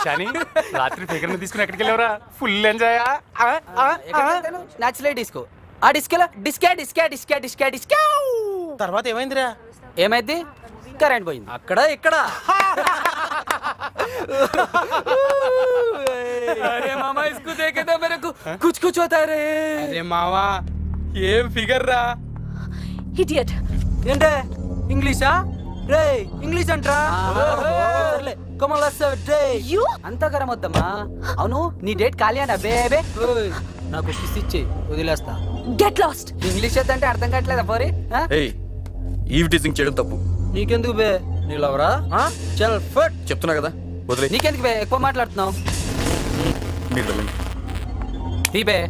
షాని రాత్రి ఫిగర్ తీసుకుని ఎక్కడికి వెళ్ళావురా? Full enjoy. నచ్చలే డిస్కో. ఆ డిస్కోలో డిస్కా డిస్కా డిస్కా డిస్కా డిస్కా. తర్వాత ఏమైందిరా? ఏమైంది? కరెంట్ పోయింది. అక్కడ ఇక్కడ. अरे मामा इसको देखे तो मेरे को कुछ कुछ होता है रे. అరే మావా ఏం ఫిగర్ రా. ఇడియట్. ఏంటే ఇంగ్లీషా? రే ఇంగ్లీష్ అంట్రా. కమల్ రే యు అంతా గరం వద్దమ్మా. అవును నీ డేట్ ఖాళీ అన్నా బేబే. నాకు కిస్ ఇచ్చి వదిలేస్తా. Get lost. ఇంగ్లీష్ అంటే అర్థం కావట్లేదా పోరి? ఏయ్ ఈవ్ టీజింగ్ చేయడం తప్పు. నీకెందుకు బే? నీ లవరా? చల్ ఫట్. చెప్తున్నా కదా వదిలే. నీకెందుకు బే ఎక్కువ మాట్లాడుతున్నావు? మీరు వెళ్ళండి. నీ బే.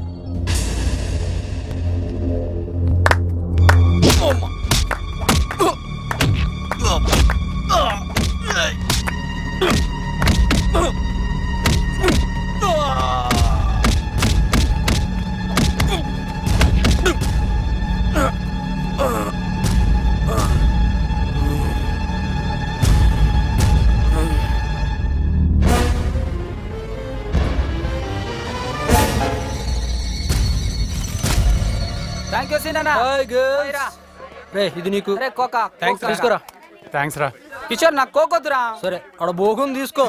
థ్యాంక్ యూ సీనా. రే ఇది నీకు. అరే కోకా. థ్యాంక్స్ తీసుకోరా. థ్యాంక్స్ రా. కిషోర్ నాకు కోకొద్దురా. సరే అక్కడ బోగుని తీసుకో.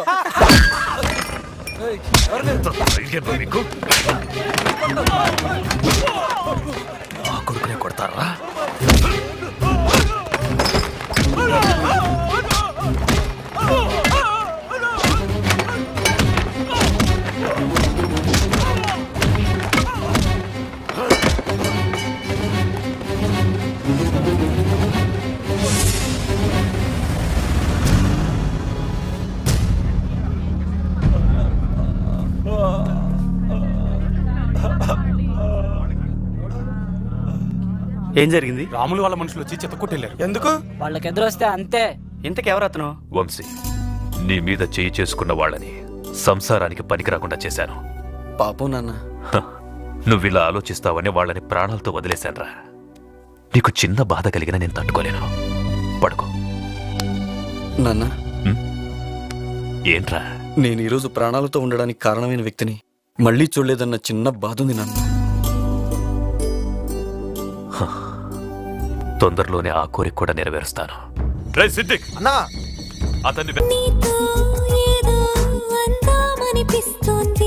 కొడుకునే కొడతారా? ఏం జరిగింది? రాములు వాళ్ళ మనుషులు వచ్చి చెత్త కొట్టెళ్ళారు. ఎందుకు? వాళ్ళకి ఎదురొస్తే అంతే. ఇంతకెవరు అతను? వంశీ, నీ మీద చేయి చేసుకున్న వాళ్ళని సంసారానికి పనికిరాకుండా చేశాను. పాపం నాన్న. నువ్విలా ఆలోచిస్తావని వాళ్ళని ప్రాణాలతో వదిలేశాన్రా. నీకు చిన్న బాధ కలిగిన నేను తట్టుకోలేను. పడుకో. నాన్న ఏంట్రా? నేను ఈరోజు ప్రాణాలతో ఉండడానికి కారణమైన వ్యక్తిని మళ్ళీ చూడలేదన్న చిన్న బాధ ఉంది నాన్న. తొందరలోనే ఆ కోరిక కూడా నెరవేరుస్తాను. రే సిద్దిక్ అన్నా అతన్ని నీతో ఏదో అందామనిపిస్తోంది.